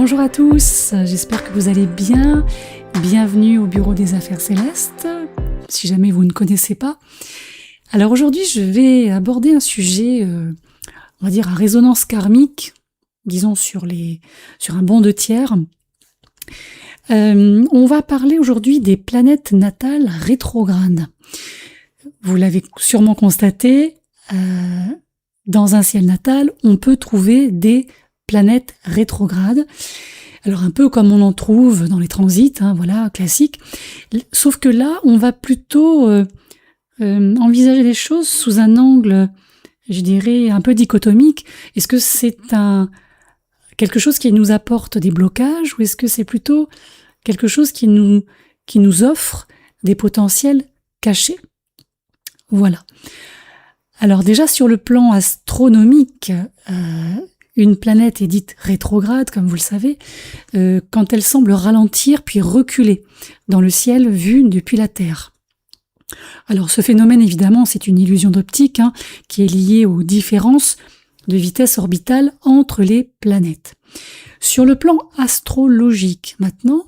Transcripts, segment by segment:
Bonjour à tous, j'espère que vous allez bien. Bienvenue au Bureau des Affaires Célestes, si jamais vous ne connaissez pas. Alors aujourd'hui, je vais aborder un sujet, on va dire à résonance karmique, disons sur un bond de tiers. On va parler aujourd'hui des planètes natales rétrogrades. Vous l'avez sûrement constaté, dans un ciel natal, on peut trouver des planètes rétrogrades. Alors un peu comme on en trouve dans les transits, voilà, classique. Sauf que là, on va plutôt envisager les choses sous un angle, je dirais, un peu dichotomique. Est-ce que c'est quelque chose qui nous apporte des blocages ou est-ce que c'est plutôt quelque chose qui nous offre des potentiels cachés? Voilà. Alors déjà sur le plan astronomique, une planète est dite rétrograde, comme vous le savez, quand elle semble ralentir puis reculer dans le ciel vu depuis la Terre. Alors ce phénomène, évidemment, c'est une illusion d'optique qui est liée aux différences de vitesse orbitale entre les planètes. Sur le plan astrologique, maintenant,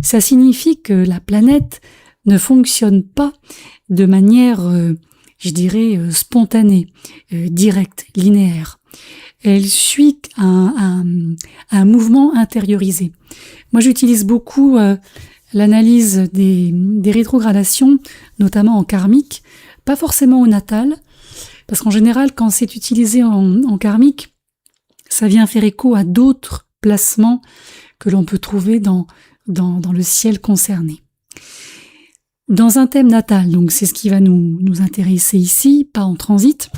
ça signifie que la planète ne fonctionne pas de manière, je dirais, spontanée, directe, linéaire. Elle suit un mouvement intériorisé. Moi, j'utilise beaucoup l'analyse des rétrogradations, notamment en karmique, pas forcément au natal, parce qu'en général, quand c'est utilisé en karmique, ça vient faire écho à d'autres placements que l'on peut trouver dans le ciel concerné. Dans un thème natal, donc c'est ce qui va nous intéresser ici, pas en transit.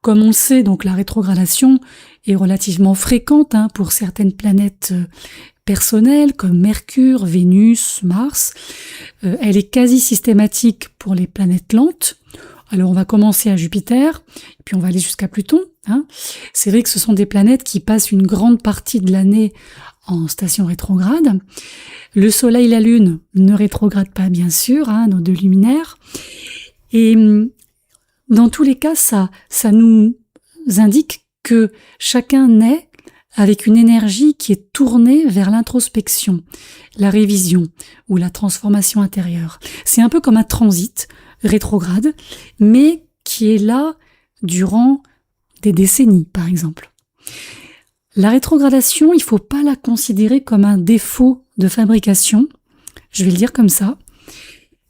Comme on le sait, donc la rétrogradation est relativement fréquente pour certaines planètes personnelles comme Mercure, Vénus, Mars. Elle est quasi systématique pour les planètes lentes. Alors on va commencer à Jupiter, puis on va aller jusqu'à Pluton. C'est vrai que ce sont des planètes qui passent une grande partie de l'année en station rétrograde. Le Soleil et la Lune ne rétrogradent pas, bien sûr, nos deux luminaires. Et dans tous les cas, ça nous indique que chacun naît avec une énergie qui est tournée vers l'introspection, la révision ou la transformation intérieure. C'est un peu comme un transit rétrograde, mais qui est là durant des décennies, par exemple. La rétrogradation, il ne faut pas la considérer comme un défaut de fabrication, je vais le dire comme ça,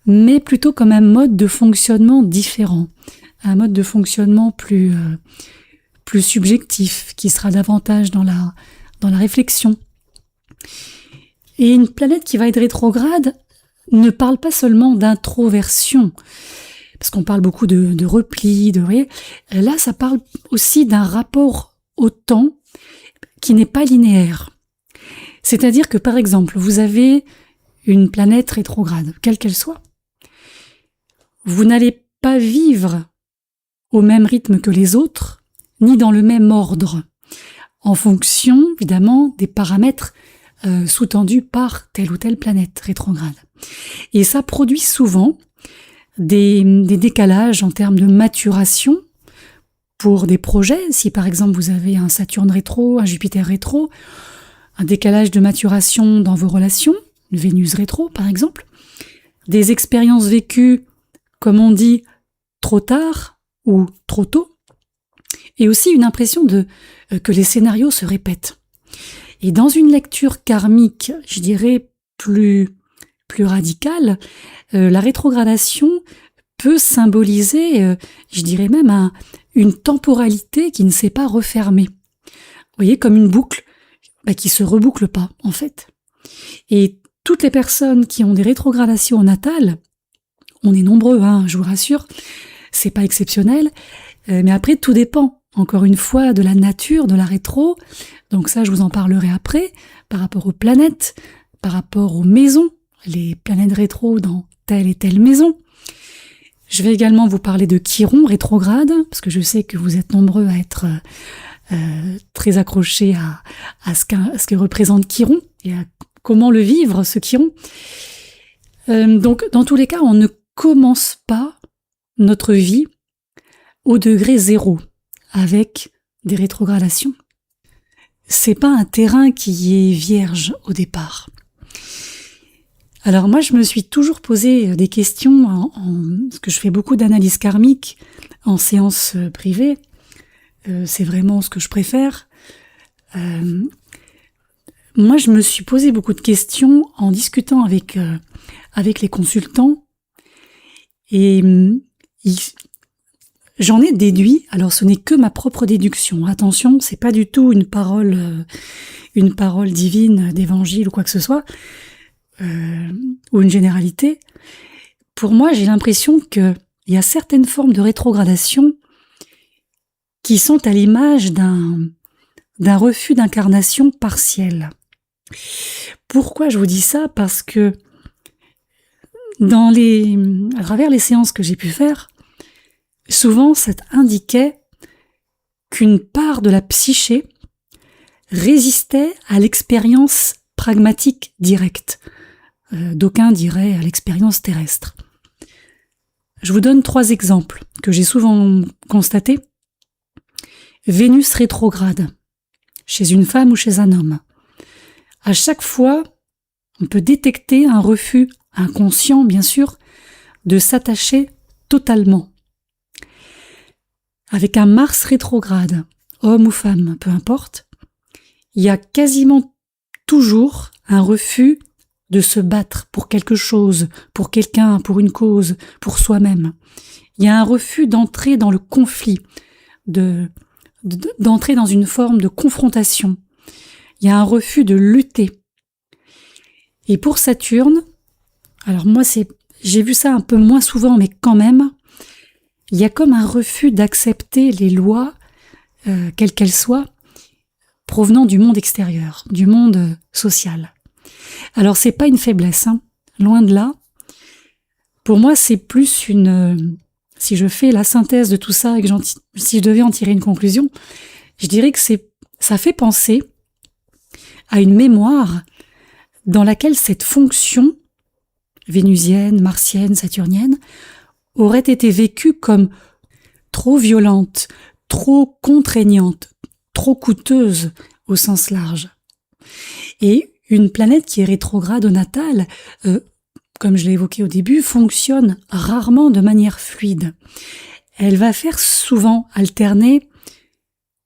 mais plutôt comme un mode de fonctionnement différent, un mode de fonctionnement plus subjectif, qui sera davantage dans la réflexion. Et une planète qui va être rétrograde ne parle pas seulement d'introversion, parce qu'on parle beaucoup de repli, là ça parle aussi d'un rapport au temps qui n'est pas linéaire. C'est-à-dire que par exemple, vous avez une planète rétrograde, quelle qu'elle soit, vous n'allez pas vivre au même rythme que les autres, ni dans le même ordre, en fonction, évidemment, des paramètres sous-tendus par telle ou telle planète rétrograde. Et ça produit souvent des décalages en termes de maturation pour des projets. Si par exemple vous avez un Saturne rétro, un Jupiter rétro, un décalage de maturation dans vos relations, une Vénus rétro par exemple, des expériences vécues, comme on dit, trop tard ou trop tôt, et aussi une impression que les scénarios se répètent. Et dans une lecture karmique, je dirais plus radicale, la rétrogradation peut symboliser, je dirais même une temporalité qui ne s'est pas refermée. Vous voyez, comme une boucle qui se reboucle pas, en fait. Et toutes les personnes qui ont des rétrogradations natales, on est nombreux, je vous rassure, c'est pas exceptionnel, mais après tout dépend, encore une fois, de la nature de la rétro. Donc ça, je vous en parlerai après, par rapport aux planètes, par rapport aux maisons, les planètes rétro dans telle et telle maison. Je vais également vous parler de Chiron rétrograde, parce que je sais que vous êtes nombreux à être très accrochés à ce que représente Chiron et à comment le vivre, ce Chiron. Donc, dans tous les cas, on ne commence pas notre vie au degré zéro, avec des rétrogradations. c'est pas un terrain qui est vierge au départ. Alors moi, je me suis toujours posé des questions parce que je fais beaucoup d'analyse karmique en séance privée. C'est vraiment ce que je préfère. Moi, je me suis posé beaucoup de questions en discutant avec les consultants et j'en ai déduit. Alors, ce n'est que ma propre déduction. Attention, c'est pas du tout une parole divine d'évangile ou quoi que ce soit, ou une généralité. Pour moi, j'ai l'impression qu'il y a certaines formes de rétrogradation qui sont à l'image d'un refus d'incarnation partiel. Pourquoi je vous dis ça? Parce que à travers les séances que j'ai pu faire, souvent ça indiquait qu'une part de la psyché résistait à l'expérience pragmatique directe. D'aucuns diraient à l'expérience terrestre. Je vous donne 3 exemples que j'ai souvent constatés. Vénus rétrograde, chez une femme ou chez un homme. À chaque fois, on peut détecter un refus inconscient, bien sûr, de s'attacher totalement. Avec un Mars rétrograde, homme ou femme, peu importe, il y a quasiment toujours un refus de se battre pour quelque chose, pour quelqu'un, pour une cause, pour soi-même. Il y a un refus d'entrer dans le conflit, d'entrer dans une forme de confrontation. Il y a un refus de lutter. Et pour Saturne, alors moi j'ai vu ça un peu moins souvent, mais quand même, il y a comme un refus d'accepter les lois, quelles qu'elles soient, provenant du monde extérieur, du monde social. Alors c'est pas une faiblesse, loin de là. Pour moi, c'est plus si je fais la synthèse de tout ça et que si je devais en tirer une conclusion, je dirais que ça fait penser à une mémoire dans laquelle cette fonction vénusienne, martienne, saturnienne aurait été vécue comme trop violente, trop contraignante, trop coûteuse au sens large. Et une planète qui est rétrograde au natal, comme je l'ai évoqué au début, fonctionne rarement de manière fluide. Elle va faire souvent alterner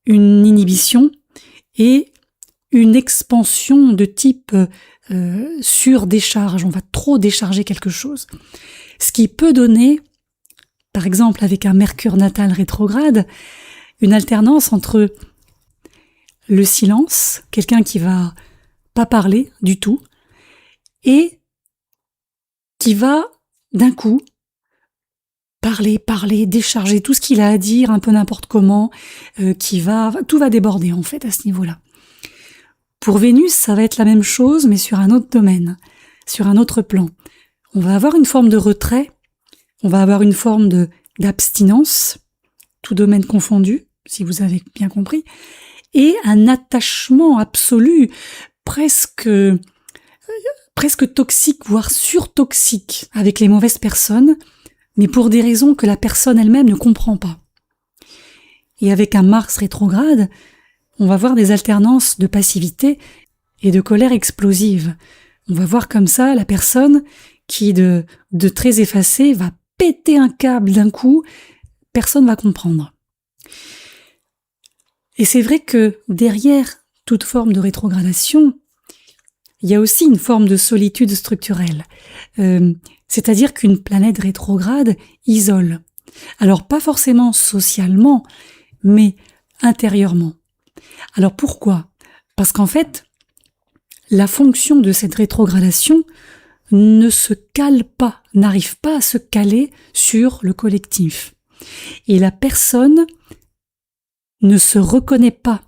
une inhibition et une expansion de type surdécharge. On va trop décharger quelque chose. Ce qui peut donner, par exemple avec un Mercure natal rétrograde, une alternance entre le silence, quelqu'un qui va pas parler du tout, et qui va d'un coup parler, décharger tout ce qu'il a à dire, un peu n'importe comment, tout va déborder en fait à ce niveau-là. Pour Vénus, ça va être la même chose, mais sur un autre domaine, sur un autre plan. On va avoir une forme de retrait, on va avoir une forme d'abstinence, tout domaine confondu, si vous avez bien compris, et un attachement absolu, presque toxique, voire surtoxique, avec les mauvaises personnes, mais pour des raisons que la personne elle-même ne comprend pas. Et avec un Mars rétrograde, on va voir des alternances de passivité et de colère explosive. On va voir comme ça la personne qui, de très effacée, va péter un câble d'un coup, personne va comprendre. Et c'est vrai que derrière toute forme de rétrogradation, il y a aussi une forme de solitude structurelle. C'est-à-dire qu'une planète rétrograde isole. Alors pas forcément socialement, mais intérieurement. Alors pourquoi? Parce qu'en fait, la fonction de cette rétrogradation ne se cale pas, n'arrive pas à se caler sur le collectif. Et la personne ne se reconnaît pas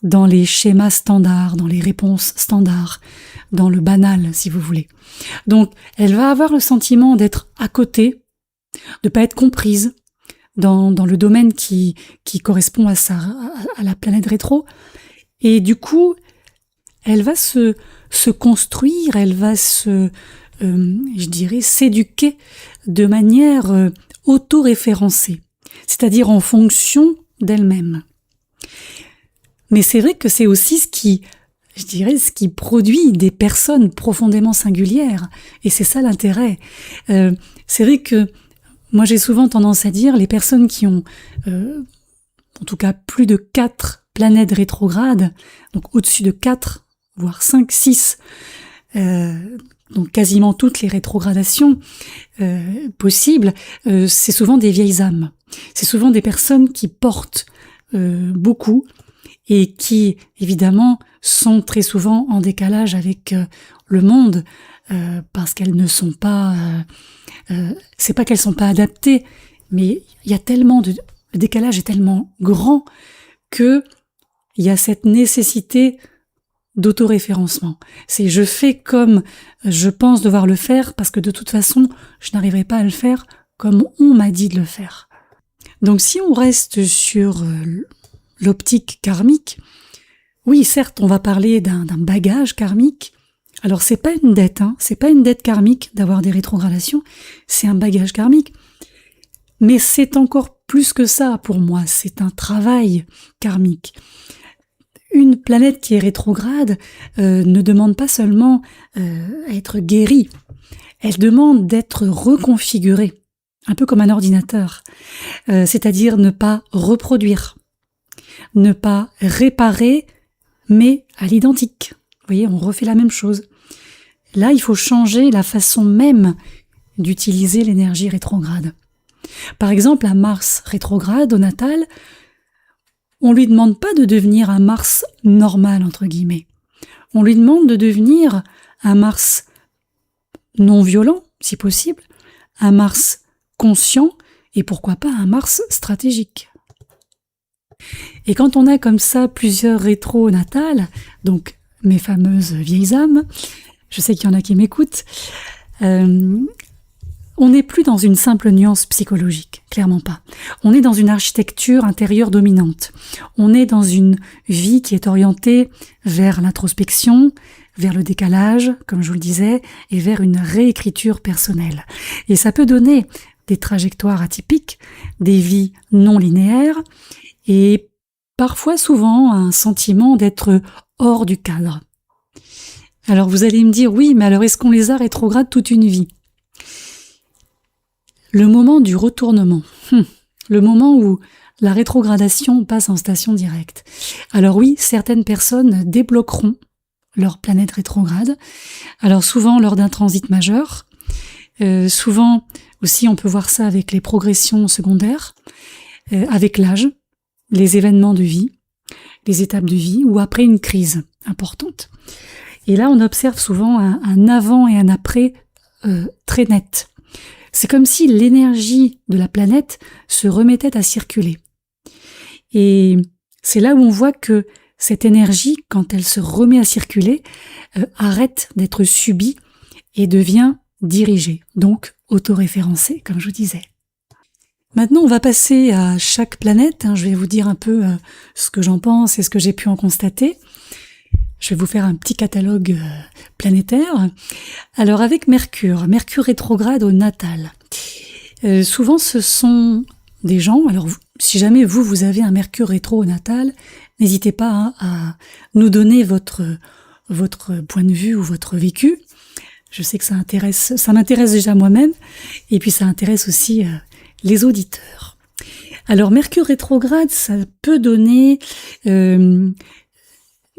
dans les schémas standards, dans les réponses standards, dans le banal, si vous voulez. Donc, elle va avoir le sentiment d'être à côté, de pas être comprise dans le domaine qui correspond à la planète rétro. Et du coup, elle va se construire, elle va je dirais, s'éduquer de manière auto-référencée, c'est-à-dire en fonction d'elle-même. Mais c'est vrai que c'est aussi ce qui produit des personnes profondément singulières. Et c'est ça l'intérêt. C'est vrai que moi j'ai souvent tendance à dire les personnes qui ont en tout cas plus de 4 planètes rétrogrades, donc au-dessus de 4, voire 5, 6, donc quasiment toutes les rétrogradations possibles, c'est souvent des vieilles âmes. C'est souvent des personnes qui portent beaucoup et qui, évidemment, sont très souvent en décalage avec le monde parce qu'elles ne sont pas... c'est pas qu'elles sont pas adaptées, mais il y a tellement de... Le décalage est tellement grand que il y a cette nécessité d'autoréférencement. C'est je fais comme je pense devoir le faire parce que de toute façon, je n'arriverai pas à le faire comme on m'a dit de le faire. Donc si on reste sur l'optique karmique, oui, certes, on va parler d'un bagage karmique. Alors c'est pas une dette, c'est pas une dette karmique d'avoir des rétrogradations, c'est un bagage karmique. Mais c'est encore plus que ça pour moi, c'est un travail karmique. Une planète qui est rétrograde ne demande pas seulement à être guérie, elle demande d'être reconfigurée, un peu comme un ordinateur, c'est-à-dire ne pas reproduire, ne pas réparer, mais à l'identique. Vous voyez, on refait la même chose. Là, il faut changer la façon même d'utiliser l'énergie rétrograde. Par exemple, un Mars rétrograde au natal, on lui demande pas de devenir un Mars normal, entre guillemets. On lui demande de devenir un Mars non violent, si possible, un Mars conscient, et pourquoi pas un Mars stratégique. Et quand on a comme ça plusieurs rétros natales, donc mes fameuses vieilles âmes, je sais qu'il y en a qui m'écoutent, on n'est plus dans une simple nuance psychologique, clairement pas. On est dans une architecture intérieure dominante. On est dans une vie qui est orientée vers l'introspection, vers le décalage, comme je vous le disais, et vers une réécriture personnelle. Et ça peut donner des trajectoires atypiques, des vies non linéaires, et parfois souvent un sentiment d'être hors du cadre. Alors vous allez me dire, oui, mais alors est-ce qu'on les a rétrogrades toute une vie ? Le moment du retournement, le moment où la rétrogradation passe en station directe. Alors oui, certaines personnes débloqueront leur planète rétrograde, alors souvent lors d'un transit majeur, souvent aussi on peut voir ça avec les progressions secondaires, avec l'âge, les événements de vie, les étapes de vie, ou après une crise importante. Et là on observe souvent un avant et un après très net. C'est comme si l'énergie de la planète se remettait à circuler. Et c'est là où on voit que cette énergie, quand elle se remet à circuler, arrête d'être subie et devient dirigée, donc autoréférencée, comme je vous disais. Maintenant, on va passer à chaque planète. Je vais vous dire un peu ce que j'en pense et ce que j'ai pu en constater. Je vais vous faire un petit catalogue planétaire. Alors avec Mercure rétrograde au natal. Souvent ce sont des gens, alors si jamais vous avez un Mercure rétro au natal, n'hésitez pas à nous donner votre point de vue ou votre vécu. Je sais que ça m'intéresse déjà moi-même, et puis ça intéresse aussi les auditeurs. Alors Mercure rétrograde, ça peut donner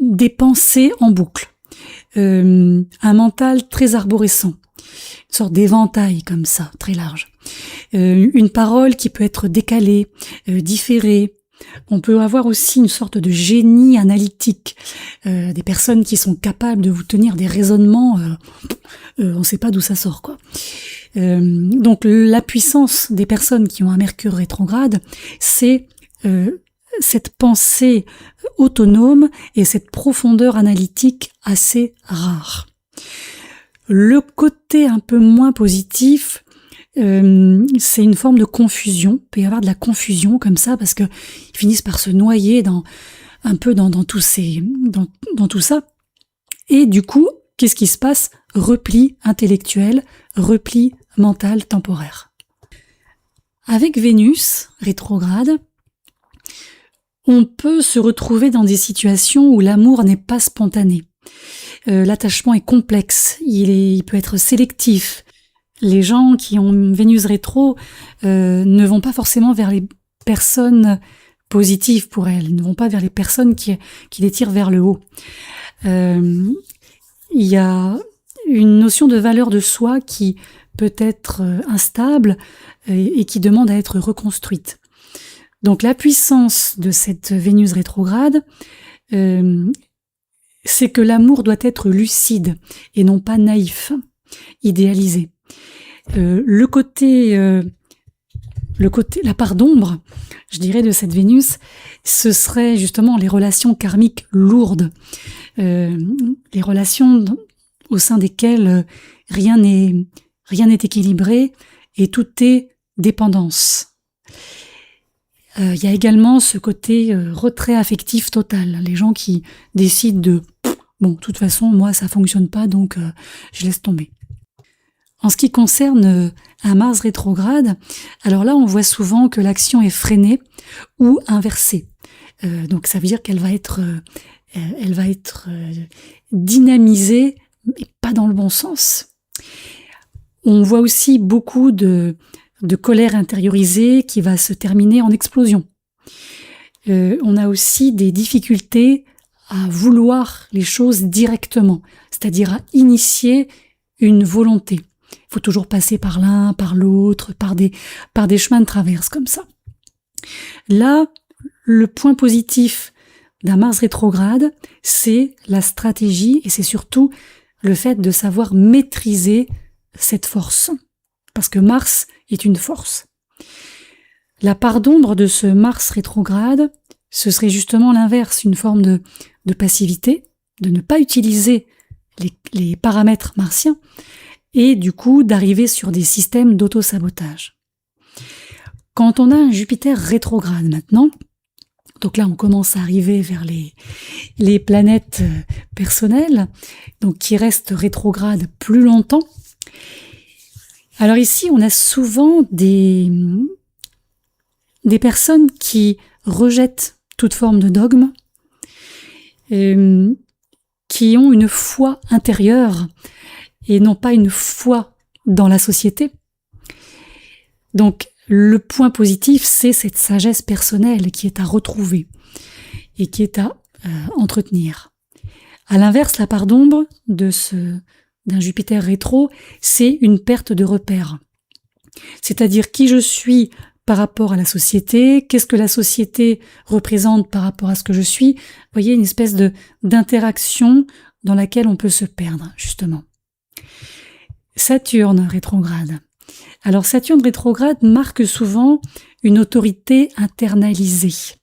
des pensées en boucle, un mental très arborescent, une sorte d'éventail comme ça, très large, une parole qui peut être décalée, différée. On peut avoir aussi une sorte de génie analytique, des personnes qui sont capables de vous tenir des raisonnements, on ne sait pas d'où ça sort, quoi. Donc la puissance des personnes qui ont un Mercure rétrograde, c'est cette pensée autonome et cette profondeur analytique assez rare. Le côté un peu moins positif, c'est une forme de confusion. Il peut y avoir de la confusion comme ça parce que ils finissent par se noyer dans tout ça. Et du coup, qu'est-ce qui se passe ? Repli intellectuel, repli mental temporaire. Avec Vénus rétrograde, On peut se retrouver dans des situations où l'amour n'est pas spontané. L'attachement est complexe, il peut être sélectif. Les gens qui ont Vénus rétro ne vont pas forcément vers les personnes positives pour elles, ils ne vont pas vers les personnes qui les tirent vers le haut. Il y a une notion de valeur de soi qui peut être instable et qui demande à être reconstruite. Donc la puissance de cette Vénus rétrograde, c'est que l'amour doit être lucide et non pas naïf, idéalisé. La part d'ombre, je dirais, de cette Vénus, ce serait justement les relations karmiques lourdes, les relations au sein desquelles rien n'est équilibré et tout est dépendance. Il y a également ce côté retrait affectif total, les gens qui décident de bon, de toute façon, moi ça fonctionne pas, donc je laisse tomber. En ce qui concerne un Mars rétrograde, alors là on voit souvent que l'action est freinée ou inversée. Donc ça veut dire qu'elle va être dynamisée, mais pas dans le bon sens. On voit aussi beaucoup de colère intériorisée qui va se terminer en explosion. On a aussi des difficultés à vouloir les choses directement, c'est-à-dire à initier une volonté. Il faut toujours passer par l'un, par l'autre, par des chemins de traverse comme ça. Là, le point positif d'un Mars rétrograde, c'est la stratégie et c'est surtout le fait de savoir maîtriser cette force. Parce que Mars est une force. La part d'ombre de ce Mars rétrograde, ce serait justement l'inverse, une forme de passivité, de ne pas utiliser les paramètres martiens et du coup d'arriver sur des systèmes d'auto-sabotage. Quand on a un Jupiter rétrograde maintenant, donc là on commence à arriver vers les planètes personnelles, donc qui restent rétrogrades plus longtemps. Alors ici on a souvent des personnes qui rejettent toute forme de dogme, qui ont une foi intérieure et non pas une foi dans la société. Donc le point positif, c'est cette sagesse personnelle qui est à retrouver et qui est à entretenir. À l'inverse, la part d'ombre d'un Jupiter rétro, c'est une perte de repère. C'est-à-dire qui je suis par rapport à la société, qu'est-ce que la société représente par rapport à ce que je suis. Vous voyez, une espèce d'interaction dans laquelle on peut se perdre, justement. Saturne rétrograde. Alors Saturne rétrograde marque souvent une autorité internalisée.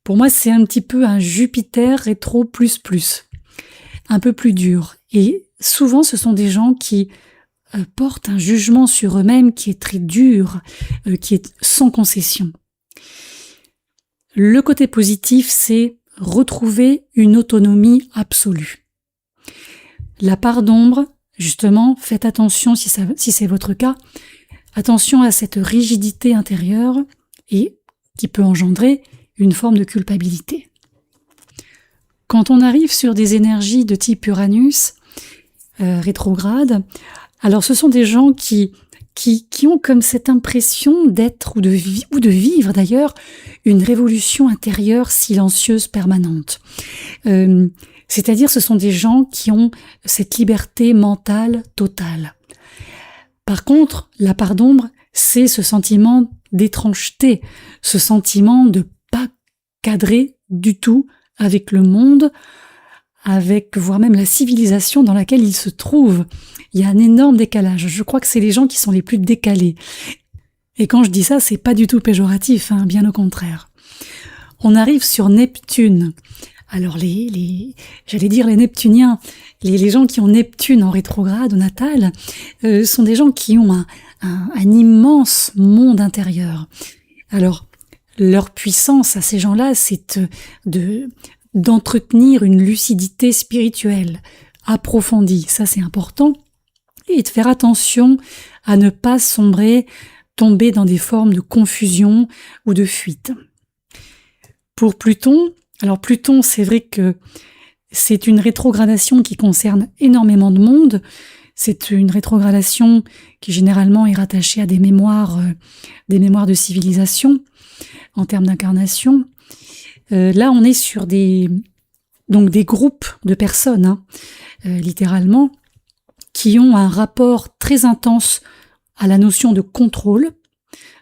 Pour moi, c'est un petit peu un Jupiter rétro plus, un peu plus dur. Et souvent, ce sont des gens qui portent un jugement sur eux-mêmes qui est très dur, qui est sans concession. Le côté positif, c'est retrouver une autonomie absolue. La part d'ombre, justement, faites attention si c'est votre cas, attention à cette rigidité intérieure et qui peut engendrer une forme de culpabilité. Quand on arrive sur des énergies de type Uranus, rétrograde, alors ce sont des gens qui ont comme cette impression d'être ou de vivre d'ailleurs une révolution intérieure silencieuse permanente. C'est-à-dire ce sont des gens qui ont cette liberté mentale totale. Par contre, la part d'ombre, c'est ce sentiment d'étrangeté, ce sentiment de pas cadrer du tout avec le monde, avec voire même la civilisation dans laquelle ils se trouvent. Il y a un énorme décalage. Je crois que c'est les gens qui sont les plus décalés. Et quand je dis ça, c'est pas du tout péjoratif, hein, bien au contraire. On arrive sur Neptune. Alors j'allais dire les Neptuniens, les gens qui ont Neptune en rétrograde au natal, sont des gens qui ont un immense monde intérieur. Alors leur puissance à ces gens-là, c'est d'entretenir une lucidité spirituelle approfondie. Ça, c'est important. Et de faire attention à ne pas tomber dans des formes de confusion ou de fuite. Pour Pluton, alors Pluton, c'est vrai que c'est une rétrogradation qui concerne énormément de monde. C'est une rétrogradation qui généralement est rattachée à des mémoires de civilisation en termes d'incarnation. Là, on est sur des groupes de personnes, littéralement, qui ont un rapport très intense à la notion de contrôle,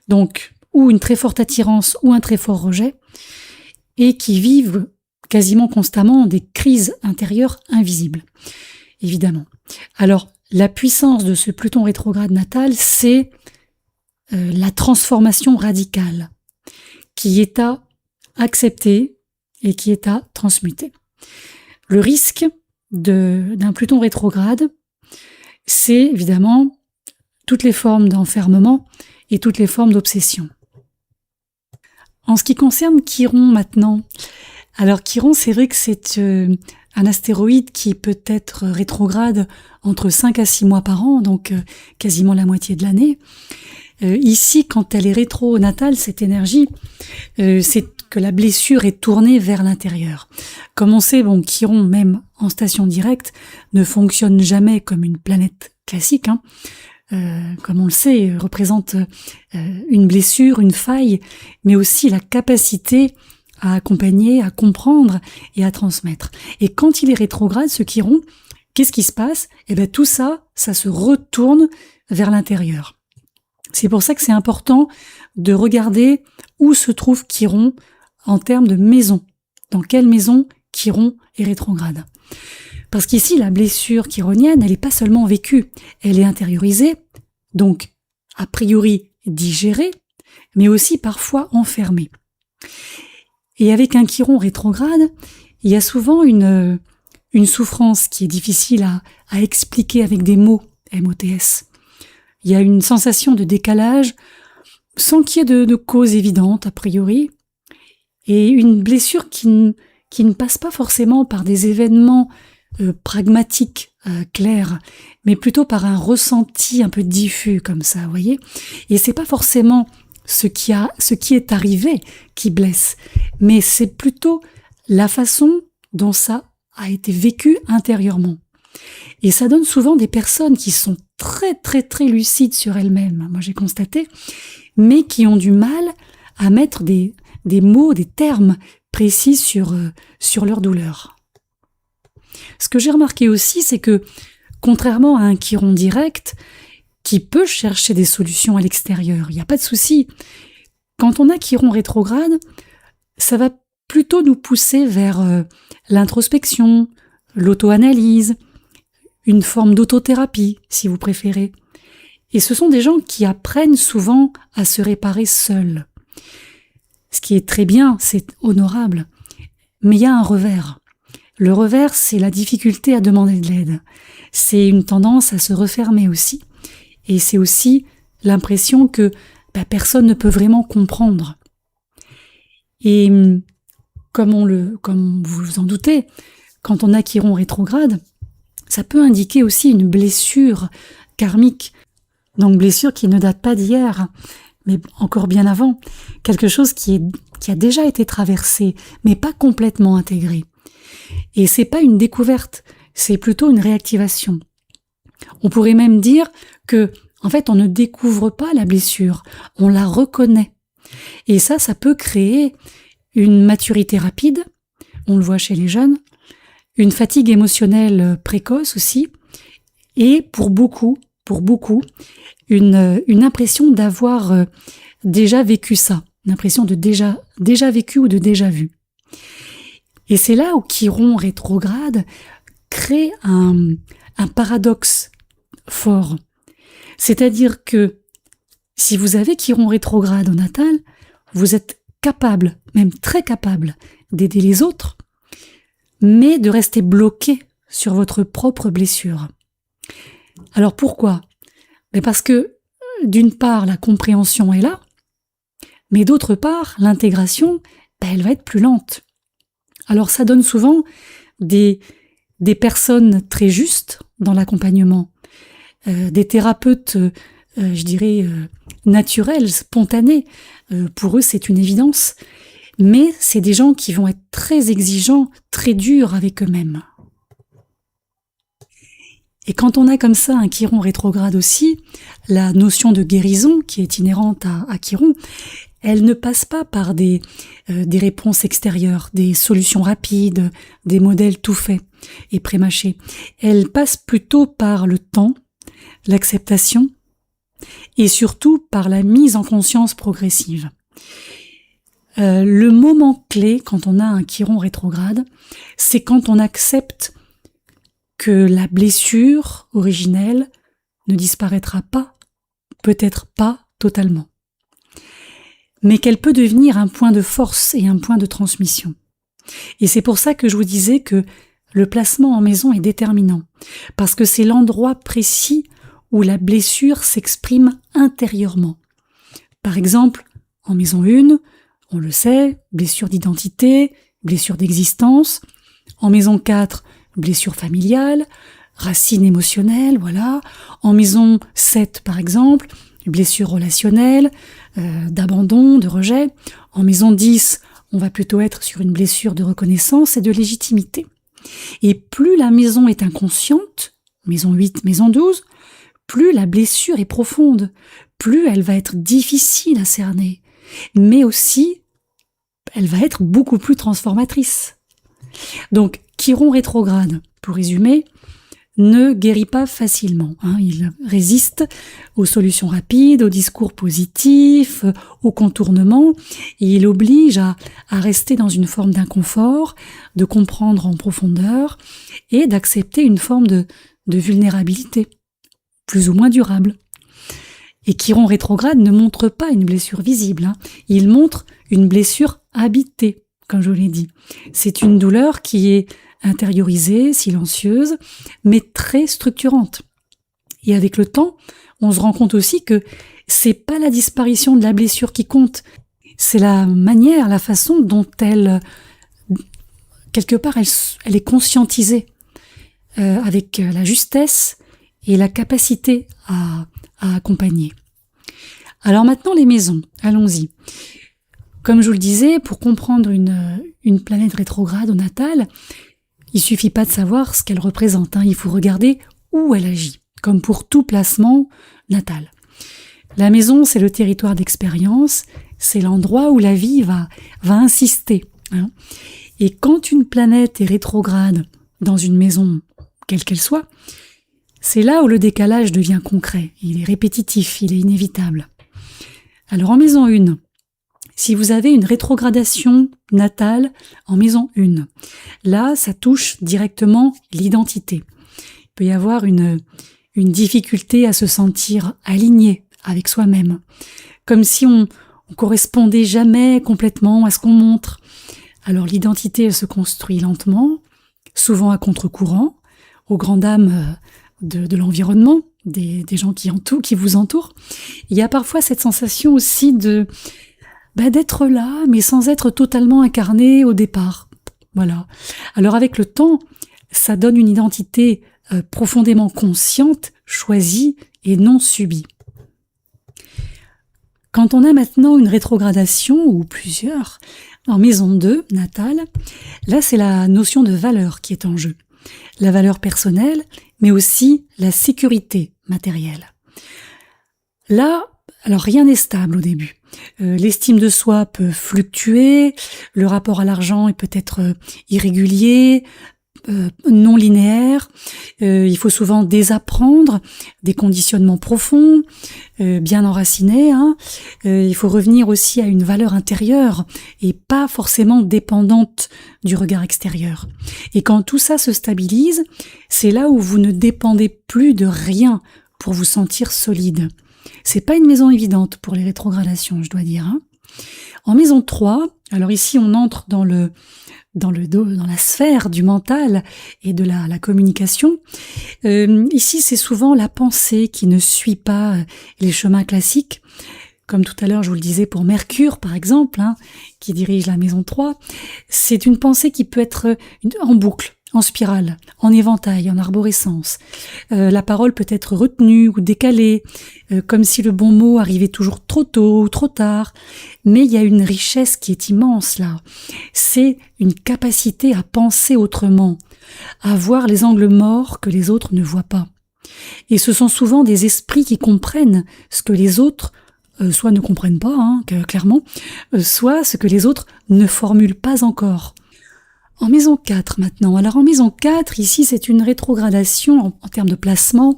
donc ou une très forte attirance ou un très fort rejet, et qui vivent quasiment constamment des crises intérieures invisibles, évidemment. Alors, la puissance de ce Pluton rétrograde natal, c'est la transformation radicale, qui est à accepter et qui est à transmuter. Le risque d'un Pluton rétrograde, c'est évidemment toutes les formes d'enfermement et toutes les formes d'obsession. En ce qui concerne Chiron maintenant, alors Chiron, c'est vrai que c'est un astéroïde qui peut être rétrograde entre 5 à 6 mois par an, donc quasiment la moitié de l'année. Ici, quand elle est rétro-natale, cette énergie, c'est que la blessure est tournée vers l'intérieur. Comme on sait, Chiron, même en station directe, ne fonctionne jamais comme une planète classique, comme on le sait, représente une blessure, une faille, mais aussi la capacité à accompagner, à comprendre et à transmettre. Et quand il est rétrograde, ce Chiron, qu'est-ce qui se passe ? Tout ça se retourne vers l'intérieur. C'est pour ça que c'est important de regarder où se trouve Chiron en termes de maison. Dans quelle maison Chiron est rétrograde ? Parce qu'ici, la blessure chironienne, elle n'est pas seulement vécue, elle est intériorisée, donc a priori digérée, mais aussi parfois enfermée. Et avec un Chiron rétrograde, il y a souvent une souffrance qui est difficile à expliquer avec des mots, MOTS. Il y a une sensation de décalage sans qu'il y ait de cause évidente a priori, et une blessure qui ne passe pas forcément par des événements pragmatiques, clairs, mais plutôt par un ressenti un peu diffus comme ça, vous voyez. Et c'est pas forcément ce qui est arrivé qui blesse, mais c'est plutôt la façon dont ça a été vécu intérieurement. Et ça donne souvent des personnes qui sont très très très lucides sur elles-mêmes, moi j'ai constaté, mais qui ont du mal à mettre des mots, des termes précis sur leur douleur. Ce que j'ai remarqué aussi, c'est que contrairement à un Chiron direct, qui peut chercher des solutions à l'extérieur, il n'y a pas de souci. Quand on a Chiron rétrograde, ça va plutôt nous pousser vers l'introspection, l'auto-analyse, une forme d'autothérapie, si vous préférez. Et ce sont des gens qui apprennent souvent à se réparer seuls. Ce qui est très bien, c'est honorable. Mais il y a un revers. Le revers, c'est la difficulté à demander de l'aide. C'est une tendance à se refermer aussi. Et c'est aussi l'impression que personne ne peut vraiment comprendre. Et comme vous vous en doutez, quand on a Chiron rétrograde, ça peut indiquer aussi une blessure karmique. Donc blessure qui ne date pas d'hier, mais encore bien avant. Quelque chose qui a déjà été traversé, mais pas complètement intégré. Et c'est pas une découverte, c'est plutôt une réactivation. On pourrait même dire que, en fait, on ne découvre pas la blessure, on la reconnaît. Et ça peut créer une maturité rapide, on le voit chez les jeunes, une fatigue émotionnelle précoce aussi, et pour beaucoup, une impression d'avoir déjà vécu ça, une impression de déjà vécu ou de déjà vu. Et c'est là où Chiron rétrograde crée un paradoxe fort. C'est-à-dire que si vous avez Chiron rétrograde au natal, vous êtes capable, même très capable, d'aider les autres, mais de rester bloqué sur votre propre blessure. Alors pourquoi ? Parce que d'une part, la compréhension est là, mais d'autre part, l'intégration, elle va être plus lente. Alors ça donne souvent des personnes très justes dans l'accompagnement, des thérapeutes, je dirais, naturels, spontanés. Pour eux, c'est une évidence. mais c'est des gens qui vont être très exigeants, très durs avec eux-mêmes. Et quand on a comme ça un Chiron rétrograde aussi, la notion de guérison qui est inhérente à Chiron, elle ne passe pas par des réponses extérieures, des solutions rapides, des modèles tout faits et prémâchés. Elle passe plutôt par le temps, l'acceptation et surtout par la mise en conscience progressive. Le moment clé quand on a un Chiron rétrograde, c'est quand on accepte que la blessure originelle ne disparaîtra pas, peut-être pas totalement, mais qu'elle peut devenir un point de force et un point de transmission. Et c'est pour ça que je vous disais que le placement en maison est déterminant, parce que c'est l'endroit précis où la blessure s'exprime intérieurement. Par exemple, en maison 1, on le sait, blessure d'identité, blessure d'existence. En maison 4, blessure familiale, racine émotionnelle, voilà. En maison 7, par exemple, blessure relationnelle, d'abandon, de rejet. En maison 10, on va plutôt être sur une blessure de reconnaissance et de légitimité. Et plus la maison est inconsciente, maison 8, maison 12, plus la blessure est profonde, plus elle va être difficile à cerner, mais aussi elle va être beaucoup plus transformatrice. Donc, Chiron rétrograde, pour résumer, ne guérit pas facilement. Il résiste aux solutions rapides, aux discours positifs, aux contournements, et il oblige à rester dans une forme d'inconfort, de comprendre en profondeur, et d'accepter une forme de vulnérabilité, plus ou moins durable. Et Chiron rétrograde ne montre pas une blessure visible, il montre une blessure habitée, comme je vous l'ai dit. C'est une douleur qui est intériorisée, silencieuse, mais très structurante. Et avec le temps, on se rend compte aussi que c'est pas la disparition de la blessure qui compte, c'est la manière, la façon dont elle, quelque part, elle est conscientisée, avec la justesse et la capacité à accompagner. Alors maintenant les maisons, allons-y. Comme je vous le disais, pour comprendre une planète rétrograde au natal, il suffit pas de savoir ce qu'elle représente, il faut regarder où elle agit, comme pour tout placement natal. La maison, c'est le territoire d'expérience, c'est l'endroit où la vie va insister. Et quand une planète est rétrograde dans une maison, quelle qu'elle soit, c'est là où le décalage devient concret, il est répétitif, il est inévitable. Alors en maison 1, si vous avez une rétrogradation natale en maison 1, là ça touche directement l'identité. Il peut y avoir une difficulté à se sentir aligné avec soi-même, comme si on correspondait jamais complètement à ce qu'on montre. Alors l'identité elle se construit lentement, souvent à contre-courant, aux grandes dames de l'environnement, des gens qui vous entourent. Il y a parfois cette sensation aussi d'être là, mais sans être totalement incarné au départ. Voilà. Alors avec le temps, ça donne une identité profondément consciente, choisie et non subie. Quand on a maintenant une rétrogradation, ou plusieurs, en maison 2, natale, là c'est la notion de valeur qui est en jeu. La valeur personnelle, mais aussi la sécurité matérielle. Là, alors rien n'est stable au début. L'estime de soi peut fluctuer, le rapport à l'argent est peut-être irrégulier, non linéaire, il faut souvent désapprendre des conditionnements profonds, bien enracinés, il faut revenir aussi à une valeur intérieure et pas forcément dépendante du regard extérieur. Et quand tout ça se stabilise, c'est là où vous ne dépendez plus de rien pour vous sentir solide. C'est pas une maison évidente pour les rétrogradations, je dois dire. En maison 3, alors ici on entre dans la sphère du mental et de la communication. Ici, c'est souvent la pensée qui ne suit pas les chemins classiques. Comme tout à l'heure, je vous le disais pour Mercure, par exemple, qui dirige la maison 3. C'est une pensée qui peut être en boucle, en spirale, en éventail, en arborescence. La parole peut être retenue ou décalée, comme si le bon mot arrivait toujours trop tôt ou trop tard. Mais il y a une richesse qui est immense là. C'est une capacité à penser autrement, à voir les angles morts que les autres ne voient pas. Et ce sont souvent des esprits qui comprennent ce que les autres soit ne comprennent pas, clairement, soit ce que les autres ne formulent pas encore. En maison 4 maintenant. Alors en maison 4, ici c'est une rétrogradation en termes de placement,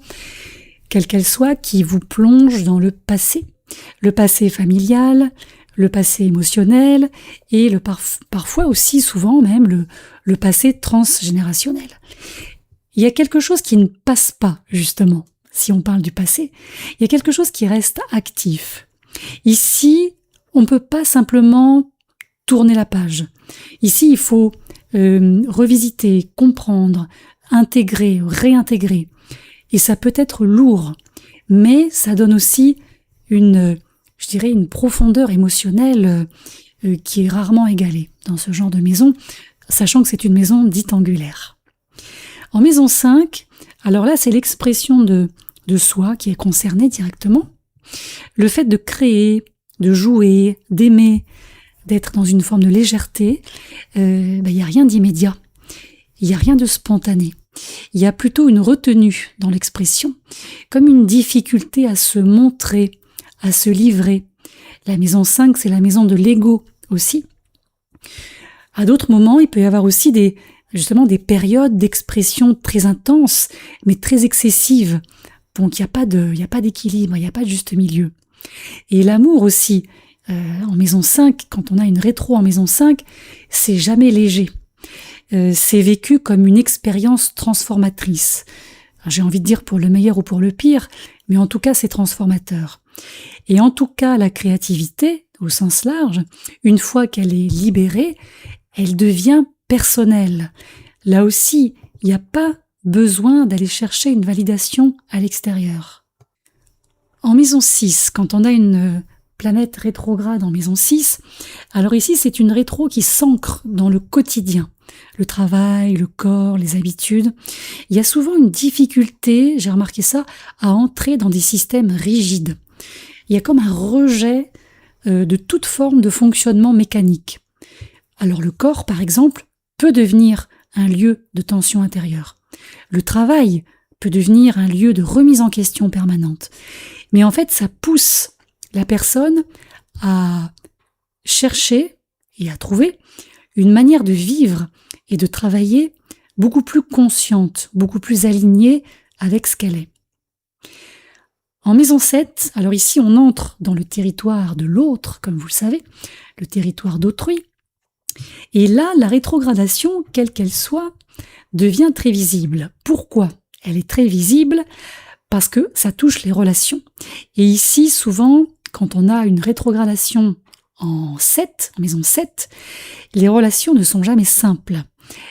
quelle qu'elle soit, qui vous plonge dans le passé familial, le passé émotionnel et parfois aussi souvent même le passé transgénérationnel. Il y a quelque chose qui ne passe pas, justement, si on parle du passé. Il y a quelque chose qui reste actif. Ici, on ne peut pas simplement tourner la page. Ici, il faut revisiter, comprendre, intégrer, réintégrer. Et ça peut être lourd, mais ça donne aussi une profondeur émotionnelle qui est rarement égalée dans ce genre de maison, sachant que c'est une maison dite angulaire. En maison 5, alors là, c'est l'expression de soi qui est concernée directement. Le fait de créer, de jouer, d'aimer, d'être dans une forme de légèreté, il n'y a rien d'immédiat, il n'y a rien de spontané. Il y a plutôt une retenue dans l'expression, comme une difficulté à se montrer, à se livrer. La maison 5, c'est la maison de l'ego aussi. À d'autres moments, il peut y avoir aussi des périodes d'expression très intenses, mais très excessives. Donc il n'y a pas d'équilibre, il n'y a pas de juste milieu. Et l'amour aussi, en maison 5, quand on a une rétro en maison 5, c'est jamais léger. C'est vécu comme une expérience transformatrice. Alors, j'ai envie de dire pour le meilleur ou pour le pire, mais en tout cas c'est transformateur. Et en tout cas la créativité, au sens large, une fois qu'elle est libérée, elle devient personnelle. Là aussi, il n'y a pas besoin d'aller chercher une validation à l'extérieur. En maison 6, quand on a une planète rétrograde en maison 6, alors ici c'est une rétro qui s'ancre dans le quotidien, le travail, le corps, les habitudes. Il y a souvent une difficulté, j'ai remarqué ça, à entrer dans des systèmes rigides. Il y a comme un rejet de toute forme de fonctionnement mécanique. Alors le corps, par exemple, peut devenir un lieu de tension intérieure. Le travail peut devenir un lieu de remise en question permanente. Mais en fait, ça pousse la personne à chercher et à trouver une manière de vivre et de travailler beaucoup plus consciente, beaucoup plus alignée avec ce qu'elle est. En maison 7, alors ici on entre dans le territoire de l'autre, comme vous le savez, le territoire d'autrui. Et là, la rétrogradation, quelle qu'elle soit, devient très visible. Pourquoi ? Elle est très visible parce que ça touche les relations. Et ici, souvent, quand on a une rétrogradation en 7, en maison 7, les relations ne sont jamais simples.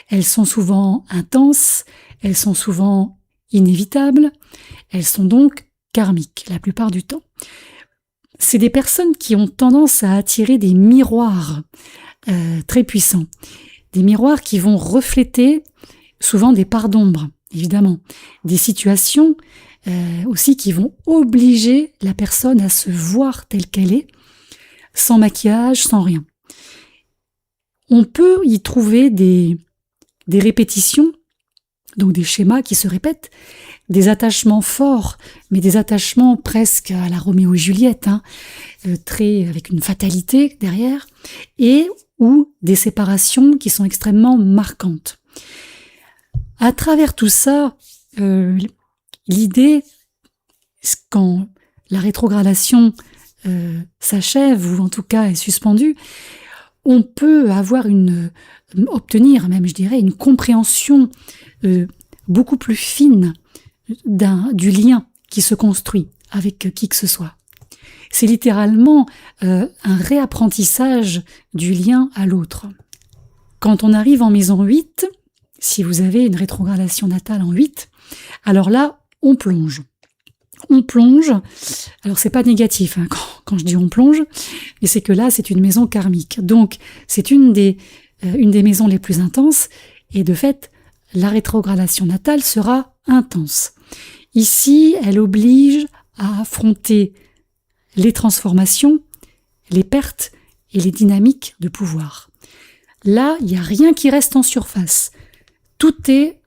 Elles sont souvent intenses, elles sont souvent inévitables, elles sont donc karmiques la plupart du temps. C'est des personnes qui ont tendance à attirer des miroirs très puissants. Des miroirs qui vont refléter souvent des parts d'ombre, évidemment. Des situations aussi qui vont obliger la personne à se voir telle qu'elle est, sans maquillage, sans rien. On peut y trouver des répétitions, donc des schémas qui se répètent, des attachements forts, mais des attachements presque à la Roméo et Juliette, très avec une fatalité derrière, et ou des séparations qui sont extrêmement marquantes. À travers tout ça, l'idée, quand la rétrogradation s'achève, ou en tout cas est suspendue, on peut obtenir même, je dirais, une compréhension beaucoup plus fine du lien qui se construit avec qui que ce soit. C'est littéralement un réapprentissage du lien à l'autre. Quand on arrive en maison 8, si vous avez une rétrogradation natale en 8, alors là, on plonge. On plonge, alors c'est pas négatif quand je dis on plonge, mais c'est que là, c'est une maison karmique. Donc, c'est une des maisons les plus intenses, et de fait, la rétrogradation natale sera intense. Ici, elle oblige à affronter les transformations, les pertes et les dynamiques de pouvoir. Là, il n'y a rien qui reste en surface. Tout est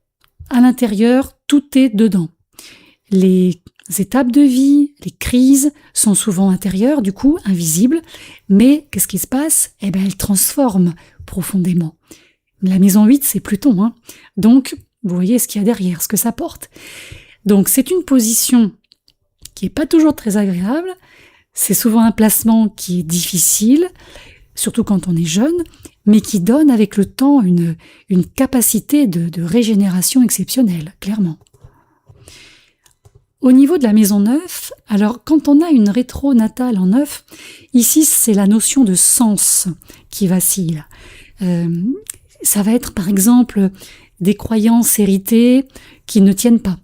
à l'intérieur, tout est dedans. Les étapes de vie, les crises sont souvent intérieures, du coup invisibles, mais qu'est-ce qui se passe? Elles transforment profondément. La maison 8, c'est Pluton, hein. Donc, vous voyez ce qu'il y a derrière, ce que ça porte. Donc, c'est une position qui n'est pas toujours très agréable, c'est souvent un placement qui est difficile, surtout quand on est jeune, mais qui donne avec le temps une capacité de régénération exceptionnelle, clairement. Au niveau de la maison 9, alors quand on a une rétro natale en 9, ici c'est la notion de sens qui vacille. Ça va être par exemple des croyances héritées qui ne tiennent pas,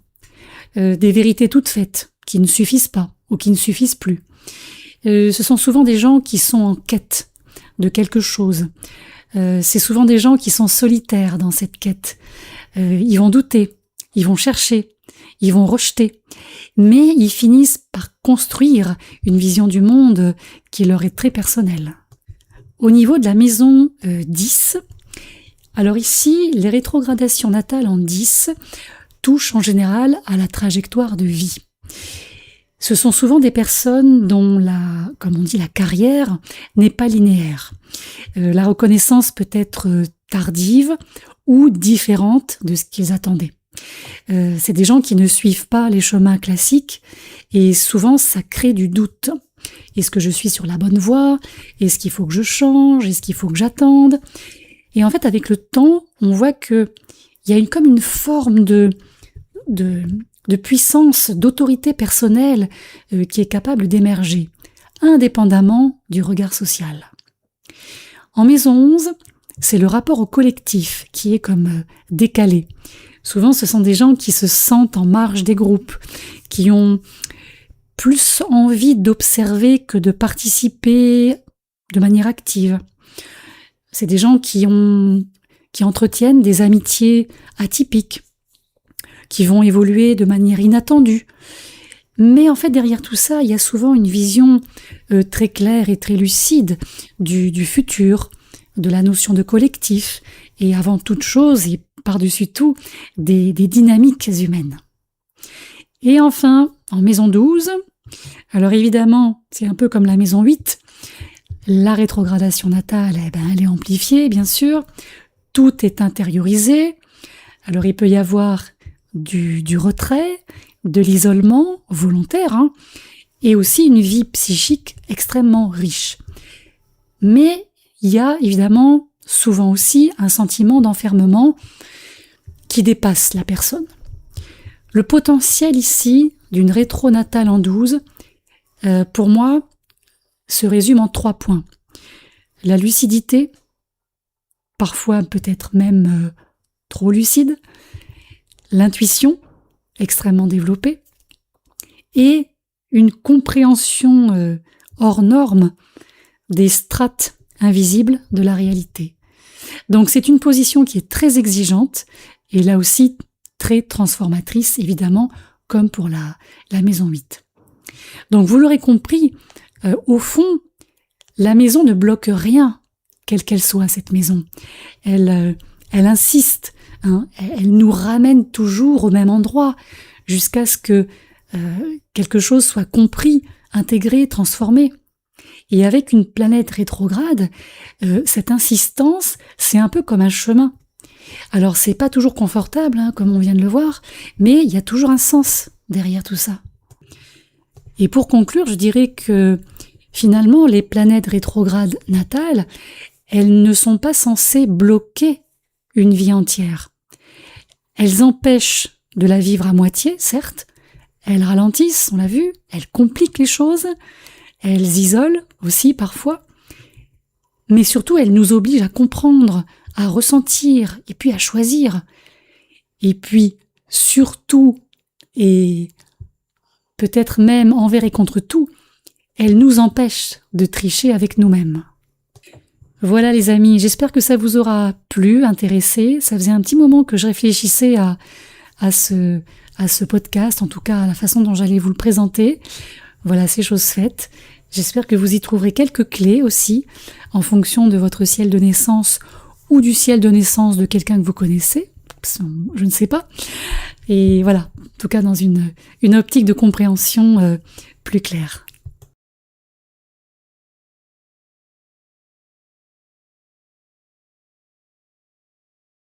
des vérités toutes faites qui ne suffisent pas ou qui ne suffisent plus. Ce sont souvent des gens qui sont en quête de quelque chose. C'est souvent des gens qui sont solitaires dans cette quête. Ils vont douter, ils vont chercher, ils vont rejeter, mais ils finissent par construire une vision du monde qui leur est très personnelle. Au niveau de la maison 10, alors ici, les rétrogradations natales en 10 touchent en général à la trajectoire de vie. Ce sont souvent des personnes dont comme on dit, la carrière n'est pas linéaire. La reconnaissance peut être tardive ou différente de ce qu'ils attendaient. C'est des gens qui ne suivent pas les chemins classiques et souvent ça crée du doute. Est-ce que je suis sur la bonne voie? Est-ce qu'il faut que je change? Est-ce qu'il faut que j'attende? Et en fait, avec le temps, on voit que il y a comme une forme de puissance, d'autorité personnelle qui est capable d'émerger, indépendamment du regard social. En maison 11, c'est le rapport au collectif qui est comme décalé. Souvent, ce sont des gens qui se sentent en marge des groupes, qui ont plus envie d'observer que de participer de manière active. C'est des gens qui entretiennent des amitiés atypiques, qui vont évoluer de manière inattendue. Mais en fait, derrière tout ça, il y a souvent une vision très claire et très lucide du futur, de la notion de collectif, et avant toute chose, et par-dessus tout, des dynamiques humaines. Et enfin, en maison 12, alors évidemment, c'est un peu comme la maison 8, la rétrogradation natale, elle est amplifiée, bien sûr, tout est intériorisé, alors il peut y avoir du retrait, de l'isolement volontaire, hein, et aussi une vie psychique extrêmement riche. Mais il y a évidemment souvent aussi un sentiment d'enfermement qui dépasse la personne. Le potentiel ici d'une rétro natale en 12, pour moi, se résume en 3 points. La lucidité, parfois peut-être même trop lucide, l'intuition, extrêmement développée, et une compréhension hors norme des strates invisibles de la réalité. Donc c'est une position qui est très exigeante, et là aussi très transformatrice, évidemment, comme pour la maison 8. Donc vous l'aurez compris, au fond, la maison ne bloque rien, quelle qu'elle soit cette maison. Elle insiste, hein, elle nous ramène toujours au même endroit, jusqu'à ce que quelque chose soit compris, intégré, transformé. Et avec une planète rétrograde, cette insistance, c'est un peu comme un chemin. Alors c'est pas toujours confortable, hein, comme on vient de le voir, mais il y a toujours un sens derrière tout ça. Et pour conclure, je dirais que finalement, les planètes rétrogrades natales, elles ne sont pas censées bloquer une vie entière. Elles empêchent de la vivre à moitié, certes, elles ralentissent, on l'a vu, elles compliquent les choses, elles isolent aussi parfois, mais surtout elles nous obligent à comprendre, à ressentir et puis à choisir. Et puis surtout, et peut-être même envers et contre tout, elles nous empêchent de tricher avec nous-mêmes. Voilà les amis, j'espère que ça vous aura plu, intéressé. Ça faisait un petit moment que je réfléchissais à ce podcast, en tout cas à la façon dont j'allais vous le présenter. Voilà, c'est chose faite. J'espère que vous y trouverez quelques clés aussi, en fonction de votre ciel de naissance ou du ciel de naissance de quelqu'un que vous connaissez. Je ne sais pas. Et voilà, en tout cas dans une optique de compréhension plus claire.